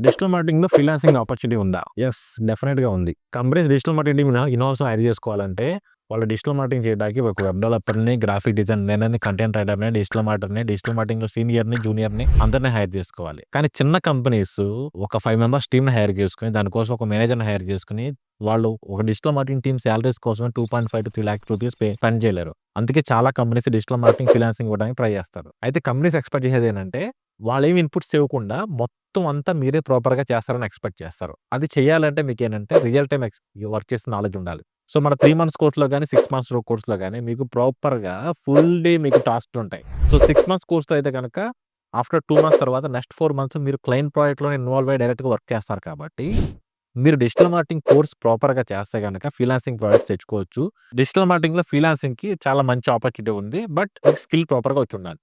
Digital మార్కెటింగ్‌లో freelancing opportunity ఉందా? Yes. డెఫినెట్‌గా ఉంది. Companies digital marketing in house hire చేసుకోవాలంటే, వాళ్ళు డిజిటల్ మార్కెటింగ్ చేయడానికి ఒక వెబ్ డెవలపర్‌ని, గ్రాఫిక్ డిజైనర్‌ని, కంటెంట్ రైటర్‌ని, డిజిటల్ మార్కెటింగ్‌లో సీనియర్‌ని, జూనియర్‌ని అందరిని హైర్ చేసుకోవాలి. కానీ చిన్న కంపెనీస్ ఒక 5 మెంబర్స్ టీమ్‌ని హైర్ చేసుకొని, దానికోసం ఒక మేనేజర్‌ని హైర్ చేసుకొని, వాళ్ళు ఒక డిజిటల్ మార్కెటింగ్ టీమ్ సాలరీస్ కోసమే 2.5-3 లాక్స్ రూపీస్ స్పెండ్ చేయలేరు. అందుకే చాలా కంపెనీస్ డిజిటల్ మార్కెటింగ్ ఫ్రీలాన్సింగ్ ఇవ్వడానికి ట్రై చేస్తారు. అయితే కంపెనీస్ ఎక్స్‌పెక్ట్ చేసేదేంటంటే, వాళ్ళేమి ఇన్‌పుట్స్ ఇవ్వకుండా మొత్తం అంతా మీరే ప్రాపర్‌గా చేస్తారని ఎక్స్‌పెక్ట్ చేస్తారు. అది చేయాలంటే మీకేంటంటే రియల్ టైమ్ వర్క్ చేసిన నాలెడ్జ్ ఉండాలి. సో, మన 3 మంత్స్ కోర్స్‌లో గాని, 6 మంత్స్ కోర్స్‌లో గాని మీకు ప్రాపర్‌గా ఫుల్ డే మీకు టాస్క్‌లుంటాయి. సో, 6 మంత్స్ కోర్స్‌లో అయితే గనక ఆఫ్టర్ 2 మంత్స్ తర్వాత నెక్స్ట్ 4 మంత్స్ మీరు క్లయింట్ ప్రాజెక్ట్‌లోనే ఇన్వాల్వ్ అయ్యి డైరెక్ట్‌గా వర్క్ చేస్తారు కాబట్టి, మీరు డిజిటల్ మార్కెటింగ్ కోర్స్ ప్రాపర్‌గా చేస్తే గనక ఫ్రీలాన్సింగ్ ప్రాజెక్ట్స్ తెచ్చుకోవచ్చు. డిజిటల్ మార్కెటింగ్‌లో ఫ్రీలాన్సింగ్‌కి చాలా మంచి ఆపర్చునిటీ ఉంది. బట్ స్కిల్ ప్రాపర్‌గా వచ్చుండాలి.